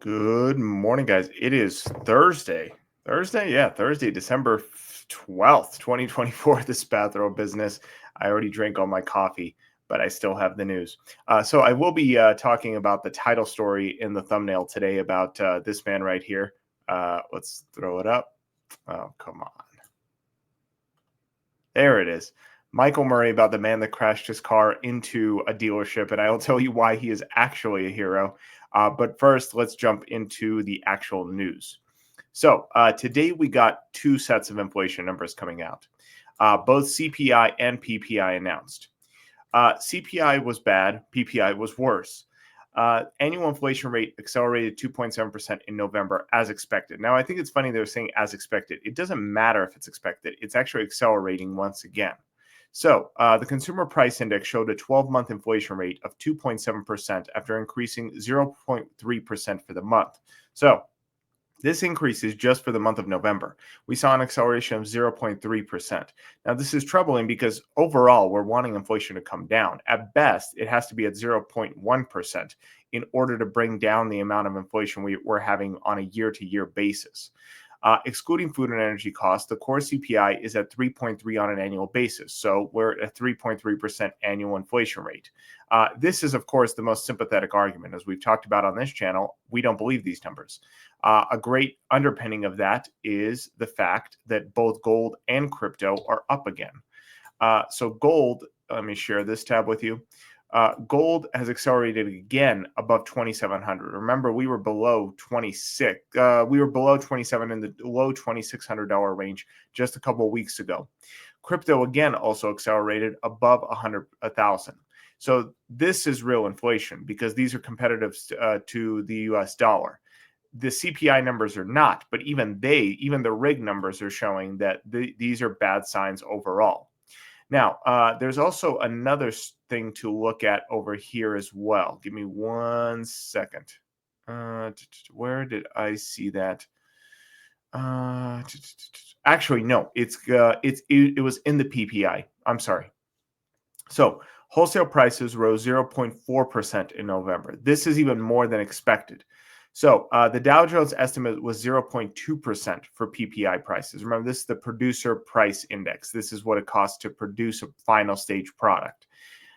Good morning, guys. It is Thursday. Thursday, December 12th, 2024. This Bathrobe business. I already drank all my coffee, but I still have the news. So I will be talking about the title story in the thumbnail today about this man right here. Let's throw it up. Oh, come on. There it is. Michael Murray about the man that crashed his car into a dealership, and I will tell you why he is actually a hero. But first, let's jump into the actual news. So today we got two sets of inflation numbers coming out. Both CPI and PPI announced. CPI was bad, PPI was worse. Annual inflation rate accelerated 2.7% in November as expected. Now, I think it's funny they're saying as expected. It doesn't matter if it's expected. It's actually accelerating once again. So the consumer price index showed a 12-month inflation rate of 2.7% after increasing 0.3% for the month. So this increase is just for the month of November. We saw an acceleration of 0.3%. Now, this is troubling because overall, we're wanting inflation to come down. At best, it has to be at 0.1% in order to bring down the amount of inflation we're having on a year-to-year basis. Excluding food and energy costs, the core CPI is at 3.3 on an annual basis. So we're at a 3.3% annual inflation rate. This is, of course, the most sympathetic argument. As we've talked about on this channel, we don't believe these numbers. A great underpinning of that is the fact that both gold and crypto are up again. So gold, let me share this tab with you. Gold has accelerated again above 2,700. Remember, we were below 26. We were below 27 in the low $2,600 range just a couple of weeks ago. Crypto again also accelerated above 100,000. So this is real inflation because these are competitive to the U.S. dollar. The CPI numbers are not, but even the RIG numbers are showing that these are bad signs overall. Now, there's also another thing to look at over here as well. Give me 1 second. Where did I see that? Actually, no. It was in the PPI. I'm sorry. So wholesale prices rose 0.4% in November. This is even more than expected. So the Dow Jones estimate was 0.2% for PPI prices. Remember, this is the producer price index. This is what it costs to produce a final stage product.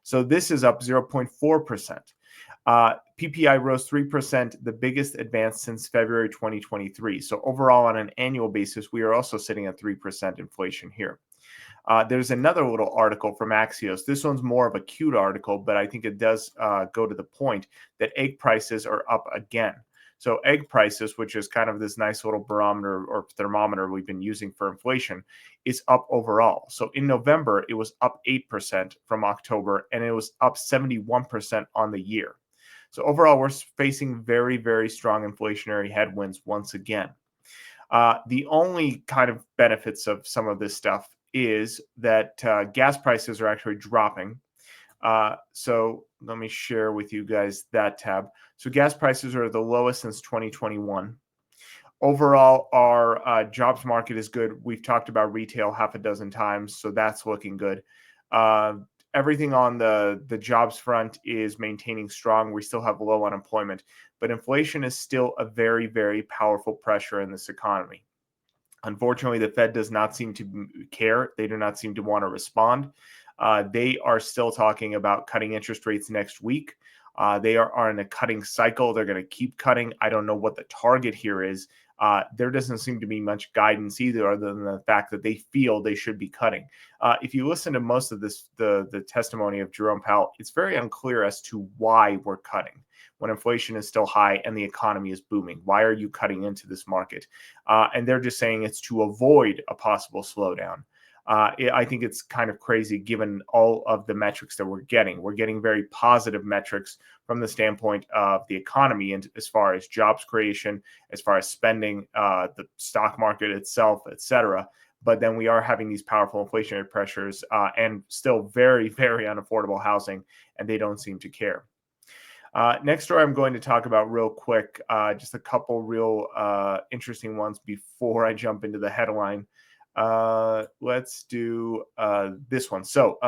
So this is up 0.4%. PPI rose 3%, the biggest advance since February 2023. So overall, on an annual basis, we are also sitting at 3% inflation here. There's another little article from Axios. This one's more of a cute article, but I think it does go to the point that egg prices are up again. So egg prices, which is kind of this nice little barometer or thermometer we've been using for inflation, is up overall. So in November, it was up 8% from October, and it was up 71% on the year. So overall, we're facing very, very strong inflationary headwinds once again. The only kind of benefits of some of this stuff is that gas prices are actually dropping. So let me share with you guys that tab. So gas prices are the lowest since 2021. Overall, our jobs market is good. We've talked about retail half a dozen times, so that's looking good. Everything on the jobs front is maintaining strong. We still have low unemployment, but inflation is still a very, very powerful pressure in this economy. Unfortunately, the Fed does not seem to care. They do not seem to want to respond. They are still talking about cutting interest rates next week. They are in a cutting cycle. They're going to keep cutting. I don't know what the target here is. There doesn't seem to be much guidance either, other than the fact that they feel they should be cutting. If you listen to most of this, the testimony of Jerome Powell, it's very unclear as to why we're cutting when inflation is still high and the economy is booming. Why are you cutting into this market? And they're just saying it's to avoid a possible slowdown. I think it's kind of crazy given all of the metrics that we're getting. We're getting very positive metrics from the standpoint of the economy and as far as jobs creation, as far as spending, the stock market itself, et cetera. But then we are having these powerful inflationary pressures and still very, very unaffordable housing, and they don't seem to care. Next story I'm going to talk about real quick, just a couple real interesting ones before I jump into the headline. Let's do this one. So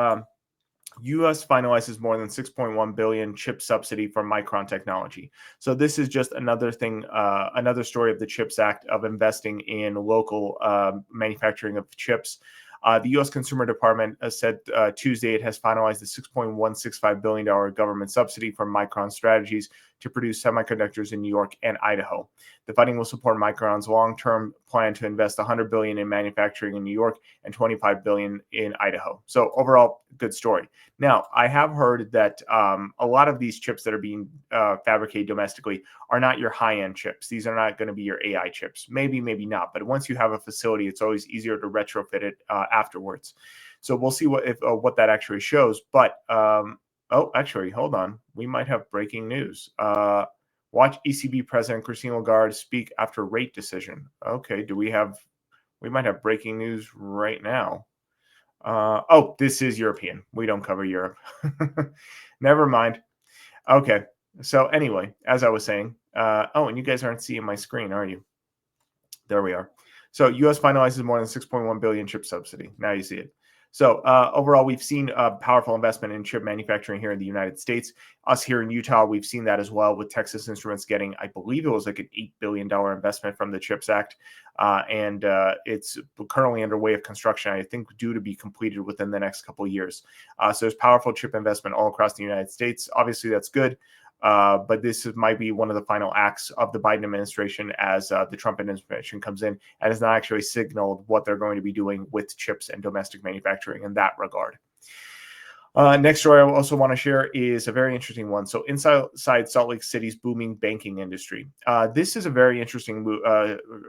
U.S. finalizes more than 6.1 billion chip subsidy from Micron Technology. So this is just another thing, another story of the CHIPS Act of investing in local manufacturing of chips. The U.S. Consumer Department said Tuesday it has finalized the $6.165 billion government subsidy from Micron Strategies to produce semiconductors in New York and Idaho. The funding will support Micron's long-term plan to invest $100 billion in manufacturing in New York and $25 billion in Idaho. So overall, good story. Now, I have heard that a lot of these chips that are being fabricated domestically are not your high-end chips. These are not going to be your AI chips. Maybe, maybe not. But once you have a facility, it's always easier to retrofit it afterwards. So we'll see what that actually shows. But oh, actually, hold on. We might have breaking news. Watch ECB President Christine Lagarde speak after rate decision. Okay, we might have breaking news right now. Oh, this is European. We don't cover Europe. Never mind. Okay. So anyway, as I was saying, oh, and you guys aren't seeing my screen, are you? There we are. So U.S. finalizes more than 6.1 billion chip subsidy. Now you see it. So overall, we've seen a powerful investment in chip manufacturing here in the United States. Us here in Utah, we've seen that as well with Texas Instruments getting, I believe it was like an $8 billion investment from the CHIPS Act. And it's currently underway of construction, I think due to be completed within the next couple of years. So there's powerful chip investment all across the United States. Obviously, that's good. But this might be one of the final acts of the Biden administration as the Trump administration comes in and has not actually signaled what they're going to be doing with chips and domestic manufacturing in that regard. Next story I also want to share is a very interesting one. So inside Salt Lake City's booming banking industry. This is a very interesting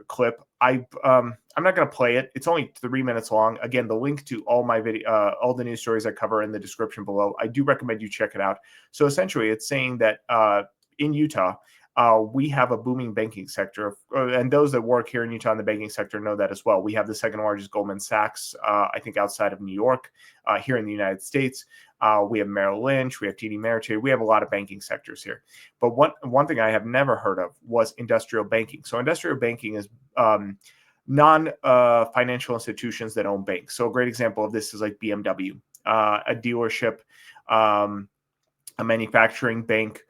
clip. I'm not going to play it. It's only 3 minutes long. Again, the link to all my video, all the news stories I cover in the description below. I do recommend you check it out. So essentially, it's saying that in Utah, we have a booming banking sector. And those that work here in Utah in the banking sector know that as well. We have the second largest Goldman Sachs, I think, outside of New York, here in the United States. We have Merrill Lynch, we have TD Ameritrade, we have a lot of banking sectors here. But one thing I have never heard of was industrial banking. So industrial banking is non-financial institutions that own banks. So a great example of this is like BMW, a dealership, a manufacturing bank,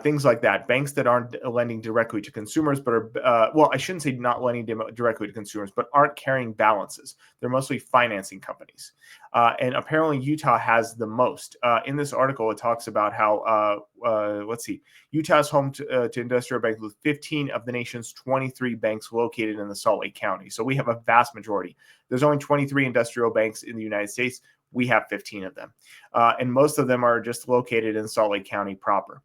things like that. Banks that aren't lending directly to consumers, but are, well, I shouldn't say not lending directly to consumers, but aren't carrying balances. They're mostly financing companies. And apparently Utah has the most. In this article, it talks about how, let's see, Utah is home to industrial banks with 15 of the nation's 23 banks located in the Salt Lake County. So we have a vast majority. There's only 23 industrial banks in the United States. We have 15 of them. And most of them are just located in Salt Lake County proper.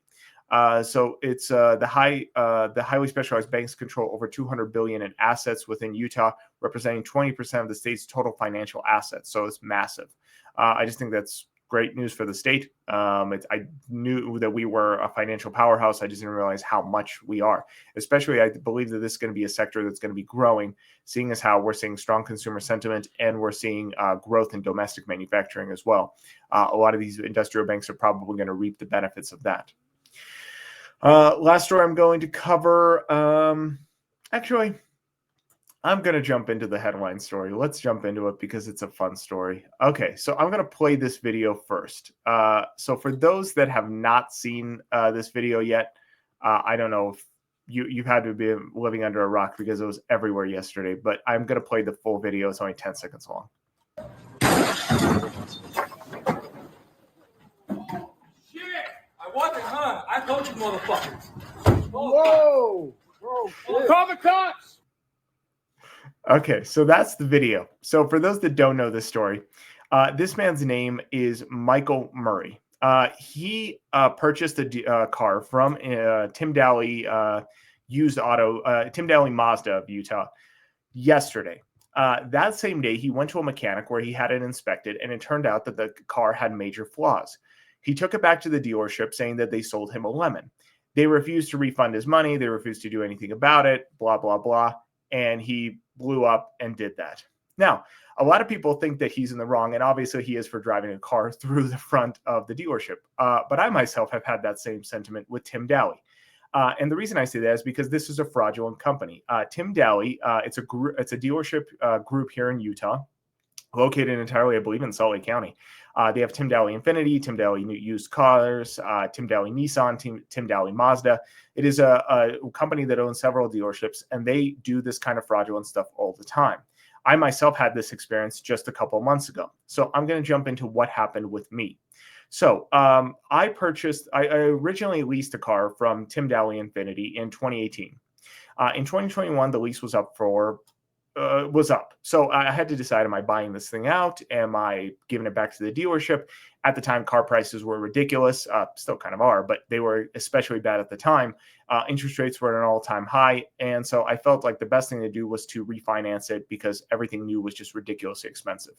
So it's the highly specialized banks control over $200 billion in assets within Utah, representing 20% of the state's total financial assets. So it's massive. I just think that's great news for the state. I knew that we were a financial powerhouse. I just didn't realize how much we are. Especially, I believe that this is going to be a sector that's going to be growing, seeing as how we're seeing strong consumer sentiment and we're seeing growth in domestic manufacturing as well. A lot of these industrial banks are probably going to reap the benefits of that. Last story I'm going to cover, actually, I'm going to jump into the headline story. Let's jump into it because it's a fun story. Okay, so I'm going to play this video first. So for those that have not seen this video yet, I don't know if you've had to be living under a rock because it was everywhere yesterday, but I'm going to play the full video. It's only 10 seconds long. I wasn't, huh? I told you, motherfuckers. Whoa! Call the cops! Okay, so that's the video. So for those that don't know this story, this man's name is Michael Murray. He purchased a car from Tim Daly Tim Daly Mazda of Utah yesterday. That same day, he went to a mechanic where he had it inspected, and it turned out that the car had major flaws. He took it back to the dealership saying that they sold him a lemon. They refused to refund his money. They refused to do anything about it, blah, blah, blah. And he blew up and did that. Now, a lot of people think that he's in the wrong, and obviously he is for driving a car through the front of the dealership. But I myself have had that same sentiment with Tim Daly. And the reason I say that is because this is a fraudulent company. Tim Daly, it's a dealership group here in Utah. located entirely, I believe, in Salt Lake County. They have Tim Daly Infinity, Tim Daly Used Cars, Tim Daly Nissan, Tim Daly Mazda. It is a company that owns several dealerships, and they do this kind of fraudulent stuff all the time. I myself had this experience just a couple of months ago. So I'm going to jump into what happened with me. So I originally leased a car from Tim Daly Infinity in 2018. In 2021, the lease was up So I had to decide, am I buying this thing out? Am I giving it back to the dealership? At the time, car prices were ridiculous, still kind of are, but they were especially bad at the time. Interest rates were at an all-time high. And so I felt like the best thing to do was to refinance it because everything new was just ridiculously expensive.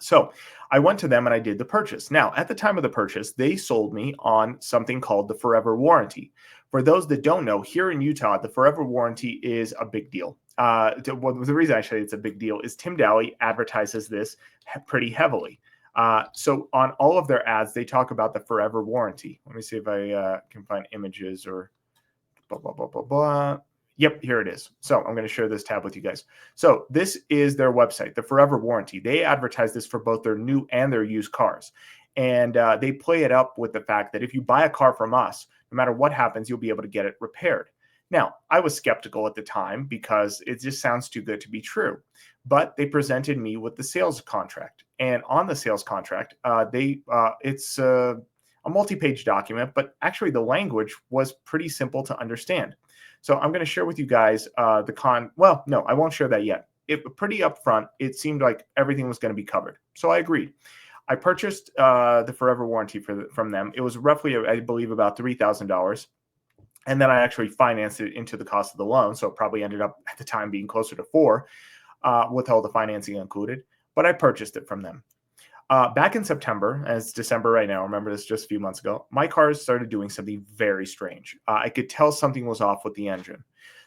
So I went to them and I did the purchase. Now, at the time of the purchase, they sold me on something called the Forever Warranty. For those that don't know, here in Utah, the Forever Warranty is a big deal. The reason I say it's a big deal is Tim Daly advertises this pretty heavily. So on all of their ads, they talk about the Forever Warranty. Let me see if I can find images or blah, blah, blah, blah, blah. Yep, here it is. So I'm going to share this tab with you guys. So this is their website, the Forever Warranty. They advertise this for both their new and their used cars. And they play it up with the fact that if you buy a car from us, no matter what happens, you'll be able to get it repaired. Now, I was skeptical at the time because it just sounds too good to be true. But they presented me with the sales contract. And on the sales contract, it's a multi-page document, but actually the language was pretty simple to understand. So I'm going to share with you guys well, no, I won't share that yet. Pretty upfront, it seemed like everything was going to be covered. So I agreed. I purchased the Forever Warranty from them. It was roughly, I believe, about $3,000. And then I actually financed it into the cost of the loan. So it probably ended up at the time being closer to $4,000 with all the financing included. But I purchased it from them. Back in September, and it's December right now, remember this just a few months ago, my car started doing something very strange. I could tell something was off with the engine.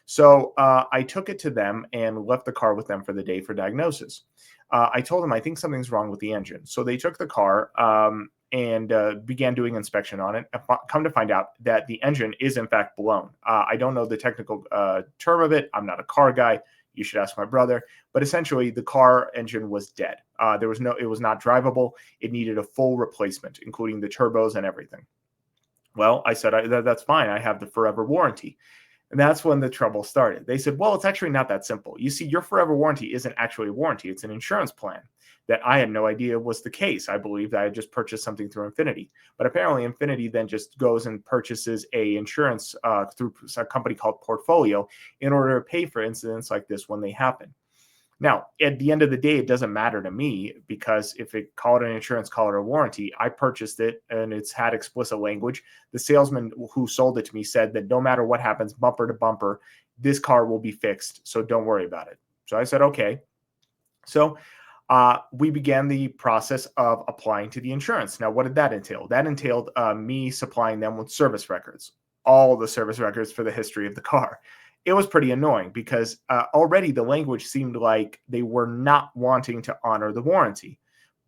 So I took it to them and left the car with them for the day for diagnosis. I told them, I think something's wrong with the engine. So they took the car and began doing inspection on it. Come to find out that the engine is in fact blown. I don't know the technical term of it. I'm not a car guy. You should ask my brother. But essentially, the car engine was dead. It was not drivable. It needed a full replacement, including the turbos and everything. Well, I said, that's fine. I have the Forever Warranty. And that's when the trouble started. They said, well, it's actually not that simple. You see, your Forever Warranty isn't actually a warranty. It's an insurance plan. That I had no idea was the case. I believed that I had just purchased something through Infinity. But apparently Infinity then just goes and purchases a insurance through a company called Portfolio in order to pay for incidents like this when they happen. Now, at the end of the day, it doesn't matter to me because if it called an insurance, call it a warranty, I purchased it and it's had explicit language. The salesman who sold it to me said that no matter what happens, bumper to bumper, this car will be fixed. So don't worry about it. So I said, okay. So we began the process of applying to the insurance. Now, what did that entail? That entailed me supplying them with service records, all the service records for the history of the car. It was pretty annoying because already the language seemed like they were not wanting to honor the warranty.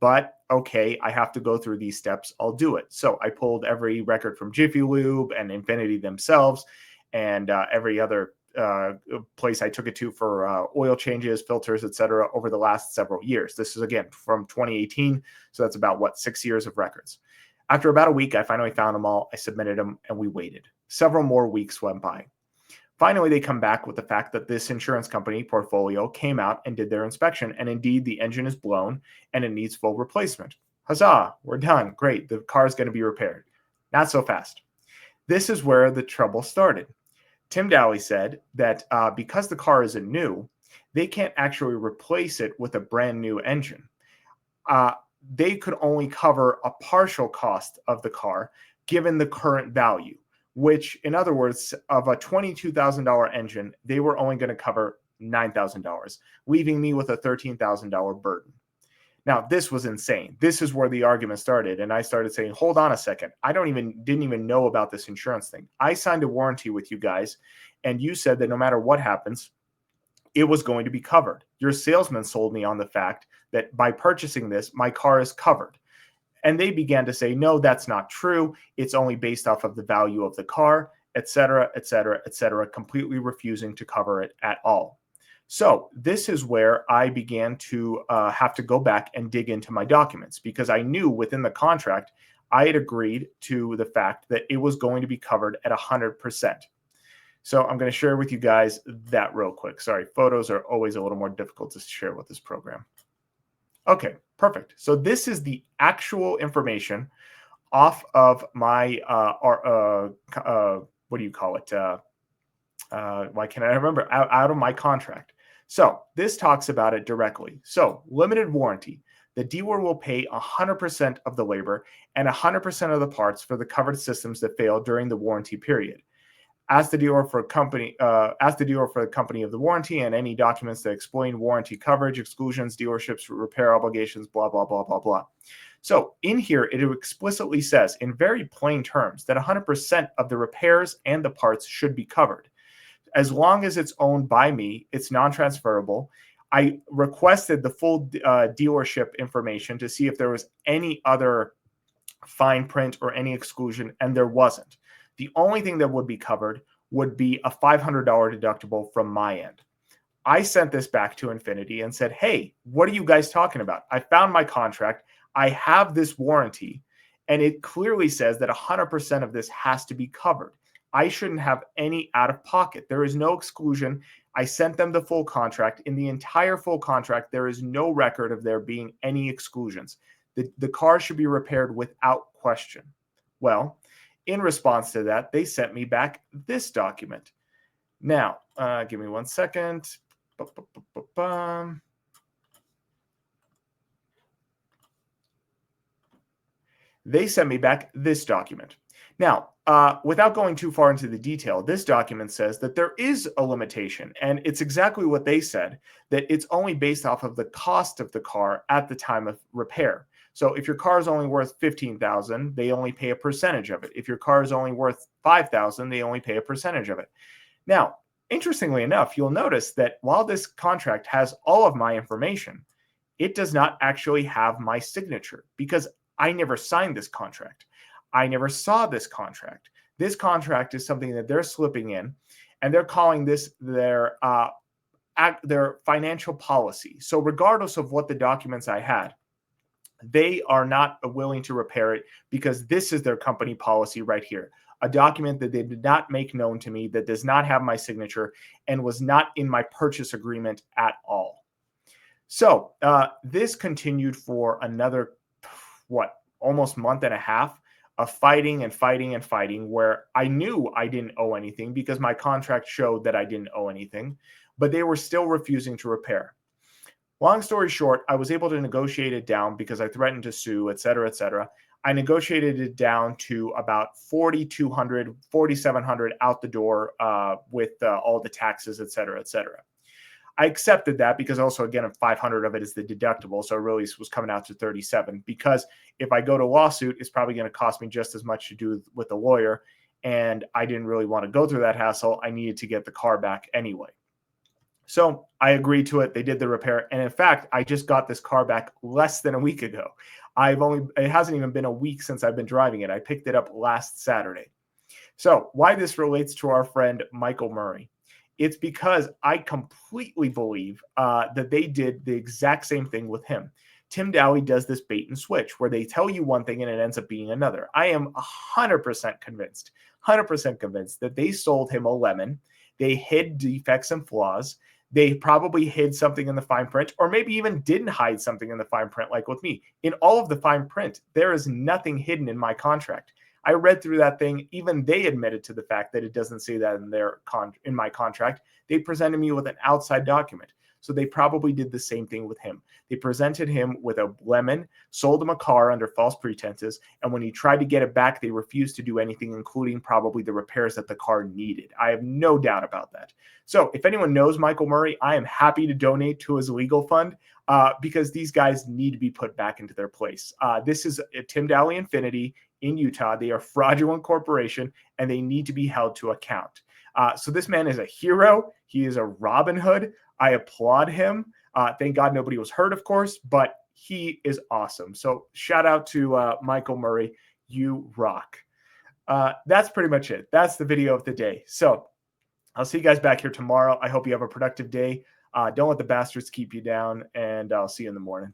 But okay, I have to go through these steps. I'll do it. So I pulled every record from Jiffy Lube and Infinity themselves and every other place I took it to for oil changes, filters, etc. over the last several years. This is again from 2018. So that's about 6 years of records. After about a week, I finally found them all. I submitted them and we waited. Several more weeks went by. Finally, they come back with the fact that this insurance company, Portfolio, came out and did their inspection. And indeed, the engine is blown and it needs full replacement. Huzzah, we're done. Great, the car is going to be repaired. Not so fast. This is where the trouble started. Tim Daly said that because the car isn't new, they can't actually replace it with a brand new engine. They could only cover a partial cost of the car given the current value, which in other words, of a $22,000 engine, they were only going to cover $9,000, leaving me with a $13,000 burden. Now, this was insane. This is where the argument started. And I started saying, hold on a second. I didn't even know about this insurance thing. I signed a warranty with you guys, and you said that no matter what happens, it was going to be covered. Your salesman sold me on the fact that by purchasing this, my car is covered. And they began to say, no, that's not true. It's only based off of the value of the car, et cetera, et cetera, et cetera, completely refusing to cover it at all. So this is where I began to have to go back and dig into my documents, because I knew within the contract, I had agreed to the fact that it was going to be covered at 100%. So I'm going to share with you guys that real quick. Sorry, photos are always a little more difficult to share with this program. Okay, perfect. So this is the actual information off of my, what do you call it? Why can't I remember? Out of my contract. So this talks about it directly. So limited warranty. The dealer will pay 100% of the labor and 100% of the parts for the covered systems that fail during the warranty period. Ask the dealer for the company of the warranty and any documents that explain warranty coverage, exclusions, dealerships, repair obligations, blah, blah, blah, blah, blah. So in here, it explicitly says in very plain terms that 100% of the repairs and the parts should be covered. As long as it's owned by me, it's non-transferable. I requested the full dealership information to see if there was any other fine print or any exclusion, and there wasn't. The only thing that would be covered would be a $500 deductible from my end. I sent this back to Infinity and said, hey, what are you guys talking about? I found my contract. I have this warranty, and it clearly says that 100% of this has to be covered. I shouldn't have any out of pocket. There is no exclusion. I sent them the full contract. In the entire full contract, there is no record of there being any exclusions. The car should be repaired without question. Well, in response to that, they sent me back this document. Now, give me 1 second. They sent me back this document. Now, without going too far into the detail, this document says that there is a limitation, and it's exactly what they said, that it's only based off of the cost of the car at the time of repair. So if your car is only worth $15,000, they only pay a percentage of it. If your car is only worth $5,000, they only pay a percentage of it. Now, interestingly enough, you'll notice that while this contract has all of my information, it does not actually have my signature, because I never signed this contract. I never saw this contract. This contract is something that they're slipping in, and they're calling this their financial policy. So regardless of what the documents I had, they are not willing to repair it, because this is their company policy right here. A document that they did not make known to me, that does not have my signature, and was not in my purchase agreement at all. So this continued for another, almost month and a half of fighting and fighting and fighting, where I knew I didn't owe anything because my contract showed that I didn't owe anything, but they were still refusing to repair. Long story short, I was able to negotiate it down because I threatened to sue, et cetera, et cetera. I negotiated it down to about $4,200, $4,700 out the door with all the taxes, et cetera, et cetera. I accepted that because also, again, $500 of it is the deductible. So it really was coming out to $37, because if I go to lawsuit, it's probably going to cost me just as much to do with a lawyer. And I didn't really want to go through that hassle. I needed to get the car back anyway. So I agreed to it. They did the repair. And in fact, I just got this car back less than a week ago. It hasn't even been a week since I've been driving it. I picked it up last Saturday. So why this relates to our friend Michael Murray? It's because I completely believe that they did the exact same thing with him. Tim Daly does this bait and switch where they tell you one thing and it ends up being another. I am 100% convinced that they sold him a lemon. They hid defects and flaws. They probably hid something in the fine print, or maybe even didn't hide something in the fine print, like with me. In all of the fine print, there is nothing hidden in my contract. I read through that thing. Even they admitted to the fact that it doesn't say that in my contract. They presented me with an outside document. So they probably did the same thing with him. They presented him with a lemon, sold him a car under false pretenses, and when he tried to get it back, they refused to do anything, including probably the repairs that the car needed. I have no doubt about that. So if anyone knows Michael Murray, I am happy to donate to his legal fund because these guys need to be put back into their place. This is Tim Daly Infinity in Utah. They are a fraudulent corporation, and they need to be held to account. So this man is a hero. He is a Robin Hood. I applaud him. Thank God nobody was hurt, of course, but he is awesome. So shout out to Michael Murray. You rock. That's pretty much it. That's the video of the day. So I'll see you guys back here tomorrow. I hope you have a productive day. Don't let the bastards keep you down, and I'll see you in the morning.